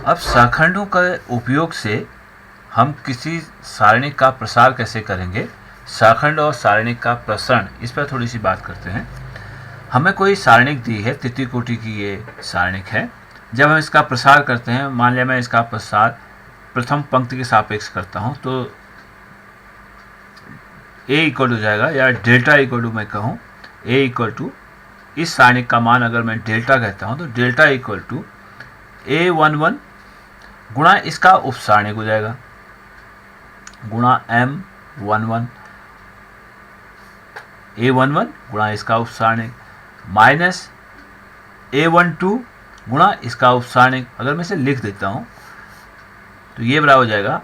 अब सहखंडों के उपयोग से हम किसी सारणी का प्रसार कैसे करेंगे, सहखंड और सारणी का प्रसरण, इस पर थोड़ी सी बात करते हैं। हमें कोई सारणिक दी है, तृतीय कोटि की ये सारणिक है। जब हम इसका प्रसार करते हैं, मान लिया मैं इसका प्रसार प्रथम पंक्ति के सापेक्ष करता हूं, तो a इक्वल हो जाएगा, या डेल्टा इक्वल टू मैं कहूँ a इक्वल टू, इस सारणिक का मान अगर मैं डेल्टा कहता हूँ तो डेल्टा इक्वल टू a11 गुणा इसका उपसारणिक हो जाएगा, गुणा m11, a11 गुणा इसका उपसारणिक, माइनस a12 गुणा इसका उपसारणिक। अगर मैं इसे लिख देता हूँ तो ये बराबर हो जाएगा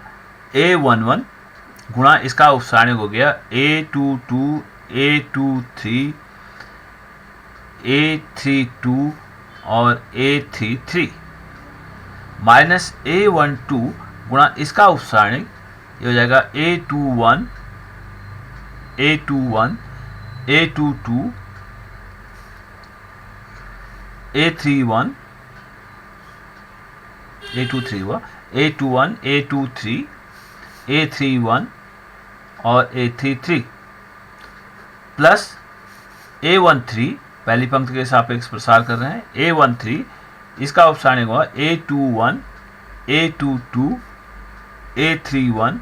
a11 गुणा इसका उपसारणिक हो गया a22, a23, a32 और a33, माइनस a12 गुणा इसका उपसारणिक, ये हो जाएगा a21, a21, a22, a31, a23 हुआ, a21, a23, a31 और a33, प्लस a13, पहली पंक्ति के सापेक्ष प्रसार कर रहे हैं, a13 इसका उपसारणिक हुआ a21, a22, a31,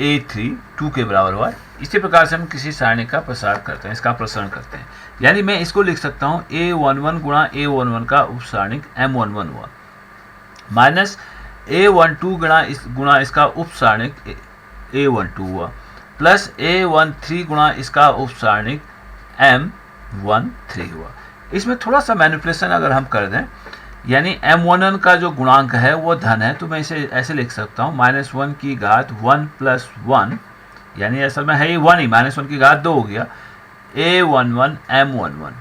a32 के बराबर हुआ। इसी प्रकार से हम किसी सारणी का प्रसार करते हैं, इसका प्रसरण करते हैं। यानी मैं इसको लिख सकता हूँ a11 गुणा a11 का उपसारणिक m11 हुआ, माइनस a12 गुणा इसका उपसारणिक a12 हुआ, प्लस a13 गुणा इसका उपसारणिक m13 हुआ। इसमें थोड़ा सा मैनिपुलेशन अगर हम कर दें, यानी m11 का जो गुणांक है वो धन है, तो मैं इसे ऐसे लिख सकता हूँ -1 की घात 1 + 1, यानी असल में है ये 1 ही, -1 की घात 2 हो गया, a11 m11,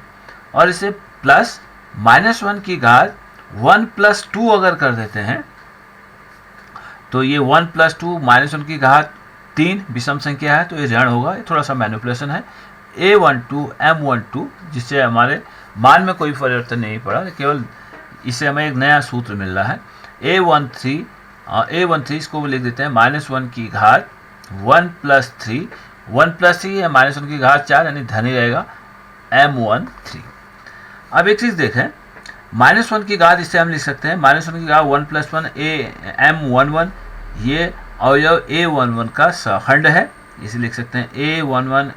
और इसे प्लस -1 की घात 1 + 2 अगर कर देते हैं तो ये 1 + 2 -1 की घात 3 विषम संख्या है, तो ये ऋण होगा। ये थोड़ा सा मैनिपुलेशन है। a12 m12, जिससे हमारे मान में कोई परिवर्तन नहीं पड़ा, केवल इससे हमें एक नया सूत्र मिल रहा है। a13 इसको लिख देते हैं -1 की घात 1 + 3, 1 + 3 है -1 की घात 4, यानी धन ही रहेगा m13। अब एक चीज़ देखें, -1 की घात इससे हम लिख सकते हैं -1 की घात 1 + 1 m11, ये अवयव a11 का सहखंड है, इसे लिख सकते हैं a11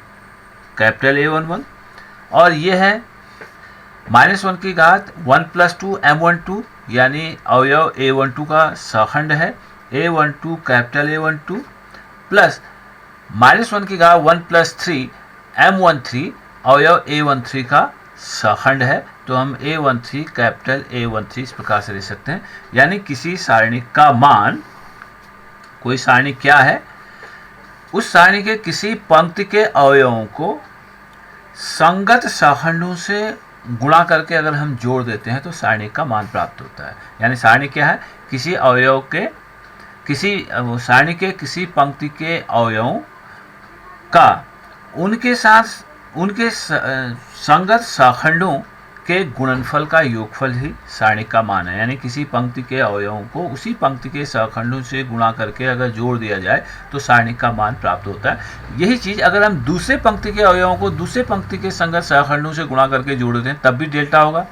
कैपिटल A11, और ये है -1 की घात 1 + 2 m12, यानी अवयव a12 का सहखंड है a12 कैपिटल A12, प्लस -1 की घात 1 + 3 m13 अवयव a13 का सहखंड है, तो हम a13 कैपिटल A13 इस प्रकार से लिख सकते हैं। यानी किसी सारणी का मान, कोई सारणी क्या है, उस सारणी के किसी पंक्ति के अवयवों को संगत सहखंडों से गुणा करके अगर हम जोड़ देते हैं तो सारणी का मान प्राप्त होता है। यानी सारणी क्या है, किसी अवयव के, सारणी के किसी पंक्ति के अवयवों का उनके संगत सहखंडों के गुणनफल का योगफल ही सारणी का मान है। यानी किसी पंक्ति के अवयवों को उसी पंक्ति के सहखंडों से गुणा करके अगर जोड़ दिया जाए तो सारणी का मान प्राप्त होता है। यही चीज़ अगर हम दूसरे पंक्ति के अवयवों को दूसरे पंक्ति के संगत सहखंडों से गुणा करके जोड़ देते हैं तब भी डेल्टा होगा।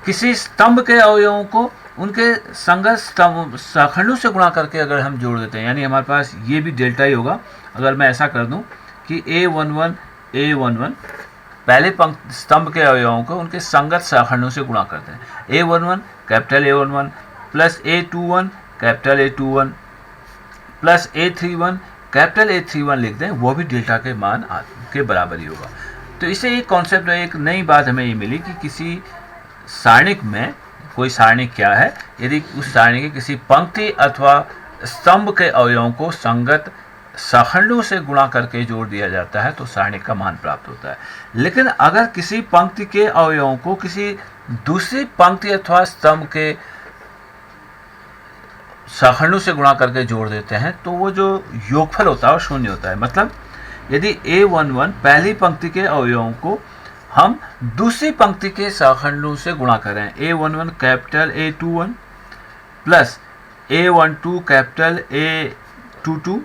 किसी स्तंभ के अवयवों को उनके संगत सहखंडों से गुणा करके अगर हम जोड़ देते हैं, यानी हमारे पास ये भी डेल्टा ही होगा। अगर मैं ऐसा कर दूं कि a11 पहले स्तंभ के अवयवों को उनके संगत सहखंडों से गुणा करते हैं, a11 capital A11 plus a21 capital A21 plus a31 capital A31 लिख दें, वो भी डेल्टा के मान के बराबर ही होगा। तो इससे एक कॉन्सेप्ट, एक नई बात हमें ये मिली कि किसी सारणिक में, कोई सारणी क्या है, यदि उस सारणी के किसी पंक्ति अथवा स्तंभ के अवयवों को संगत सहखंडों से गुणा करके जोड़ दिया जाता है तो सारणी का मान प्राप्त होता है। लेकिन अगर किसी पंक्ति के अवयवों को किसी दूसरी पंक्ति अथवा स्तंभ के सहखंडों से गुणा करके जोड़ देते हैं तो वो जो योगफल होता है वो शून्य होता है। मतलब यदि a11 पहली पंक्ति के अवयवों को हम दूसरी पंक्ति के सहखंडों से गुणा करें, a11 capital A21 plus A12 capital A22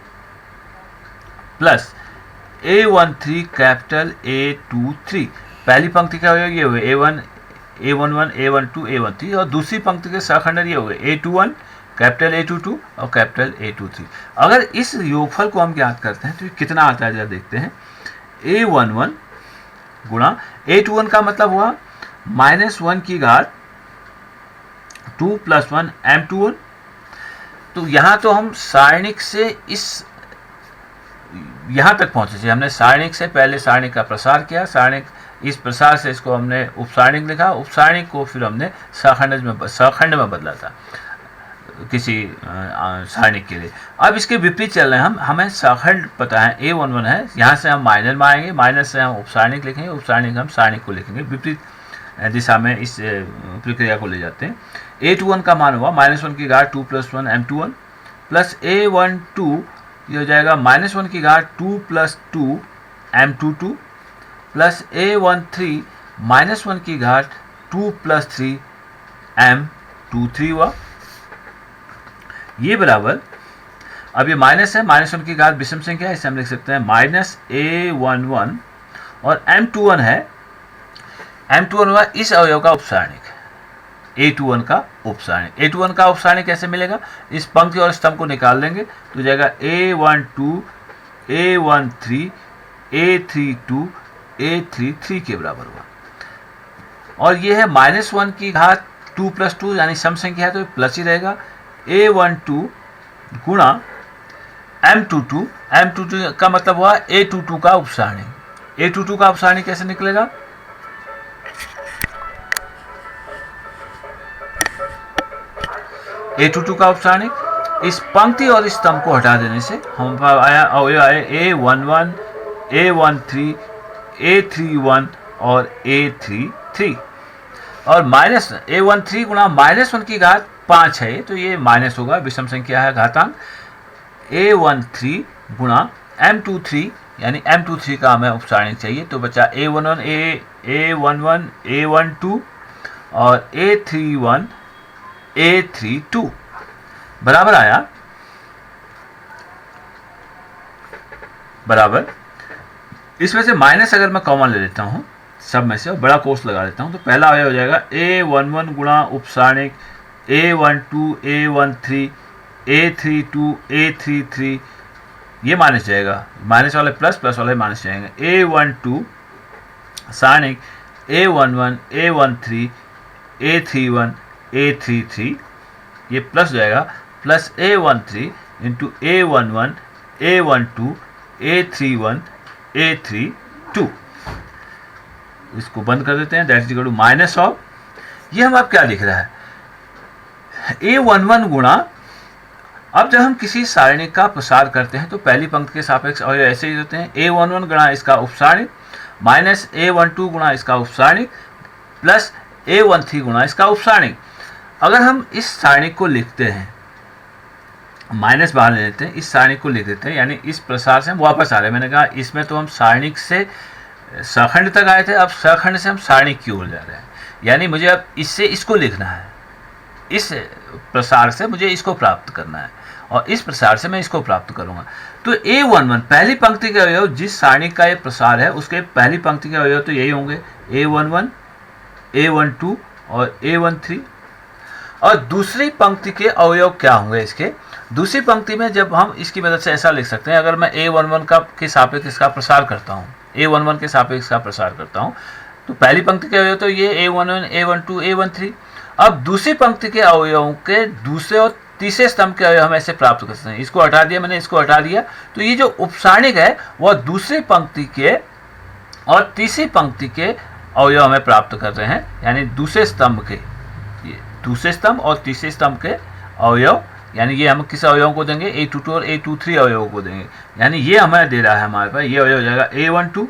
plus A13 capital A23। पहली पंक्ति का अवयव ये हुए A1, A11, A12, A13 और दूसरी पंक्ति के सहखंड ये हो गए A21 कैपिटल A22 और कैपिटल A23। अगर इस योगफल को हम ज्ञात करते हैं तो ये कितना आता है जरा देखते हैं। A11 गुणा A21 का मतलब हुआ -1 की घात 2 + 1 M21। तो यहाँ तो हम सारणिक से इस यहाँ तक पहुँचे थे, हमने सारणिक से पहले सारणिक का प्रसार किया, सारणिक इस प्रसार से इसको हमने उपसारणिक लिखा, उपसारणिक को फिर हमने सहखंड में बदला था किसी सारणिक के लिए। अब इसके विपरीत चल रहे हैं हम, हमें सहखंड पता है A11 है, यहाँ से हम माइनस में आएंगे, माइनस से हम उपसारणिक लिखेंगे, उपसारणिक हम सारणिक को लिखेंगे, विपरीत दिशा में इस प्रक्रिया को ले जाते हैं। A21 का मान हुआ -1 की घात 2 + 1 M21 प्लस A12 ये हो जाएगा -1 की घात 2 + 2 M22 प्लस A13 -1 की घात 2 + 3 M23 हुआ। ये बराबर, अब ये माइनस है, -1 की घात विषम संख्या है, इसे हम लिख सकते हैं -A11 और M21 है, M21 हुआ इस अवयव का उपसारणिक, A21 का उपसारणिक। A21 का उपसारणिक कैसे मिलेगा, इस पंक्ति और स्तंभ को निकाल देंगे तो जाएगा A12 A13 A32 A33 के बराबर हुआ। और ये है -1 की घात 2 + 2 यानी सम संख्या है तो प्लस ही रहेगा। A12 गुणा M22, M22 का मतलब हुआ A22 का उपसारणिक। A22 का उपसारणिक कैसे निकलेगा, A22 का उपसारणिक इस पंक्ति और इस स्तंभ को हटा देने से हम आया अवयव आए A11 A13 A31 और A33 और माइनस A13 गुणा -1 की घात 5 है तो ये माइनस होगा, विषम संख्या है घातांक। A13 गुणा M23 यानी M23 का हमें उपसारणिक चाहिए तो बचा A11 A11 A12 और A31 A32 बराबर आया, बराबर इसमें से माइनस अगर मैं कॉमन ले लेता हूँ सब में से और बड़ा कोष्ठ लगा देता हूँ तो पहला अवयव हो जाएगा A11 गुणा उपसारणिक A12 A13 A32 A33, ये माइनस जाएगा, माइनस वाले प्लस, प्लस वाले माइनस जाएंगे। A12 सारणिक A11 A13 A31 A33, ये प्लस जाएगा, plus A13 into A11 A12 A31 A32। इसको बंद कर देते हैं, that is equal to minus of, ये हम अब क्या लिख रहा है A11 गुणा, अब जब हम किसी सारणिक का प्रसार करते हैं तो पहली पंक्ति के सापेक्ष अवयव ऐसे ही होते हैं। A11 गुणा इसका उपसारणिक माइनस A12 गुणा इसका उपसारणिक प्लस A13 गुणा इसका उपसारणिक। अगर हम इस सारणिक को लिखते हैं, माइनस बाहर ले लेते हैं, इस सारणिक को लिख देते हैं, यानी इस प्रसार से हम वापस आ रहे हैं। मैंने कहा इसमें तो हम सारणिक से सहखंड तक आए थे, अब सहखंड से हम सारणिक की ओर जा रहे हैं, यानी मुझे अब इससे इसको लिखना है, इस प्रसार से मुझे इसको प्राप्त करना है और इस प्रसार से मैं इसको प्राप्त करूंगा। तो A11 पहली पंक्ति के अवयव, जिस सारणिक का ये प्रसार है उसके पहली पंक्ति के अवयव तो यही होंगे A11 A12 और A13। और दूसरी पंक्ति के अवयव क्या होंगे इसके, दूसरी पंक्ति में जब हम इसकी मदद से ऐसा लिख सकते हैं, अगर मैं A11 का के सापेक्ष इसका प्रसार करता हूँ, A11 के सापेक्ष इसका प्रसार करता हूँ तो पहली पंक्ति के अवयव तो ये A11 A12 A13। अब दूसरी पंक्ति के अवयवों के दूसरे और तीसरे स्तंभ के अवयव हम ऐसे प्राप्त कर सकते हैं। इसको हटा दिया मैंने, इसको हटा दिया, तो ये जो उपसारणिक है वह दूसरी पंक्ति के और तीसरी पंक्ति के अवयव हमें प्राप्त कर रहे हैं, यानी दूसरे स्तंभ के, दूसरे स्तंभ और तीसरे स्तंभ के अवयव, यानी ये हम किस अवयवों को देंगे, A22 और A23 अवयवों को देंगे। यानी ये हमें दे रहा है हमारे पास, ये अवयव हो जाएगा A12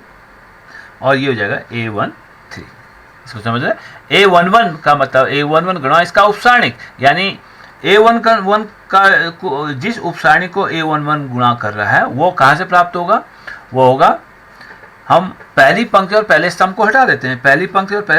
और ये हो जाएगा A13। इसको समझ रहे हैं, A11 का मतलब A11 गुणा इसका उपसारणिक, यानी A1 का जिस उपसारणिक को A11 गुणा कर रहा है वो कहाँ से प्राप्त होगा, वो होगा, हम पहली पंक्ति और पहले स्तंभ को हटा देते हैं, पहली पंक्ति और पहले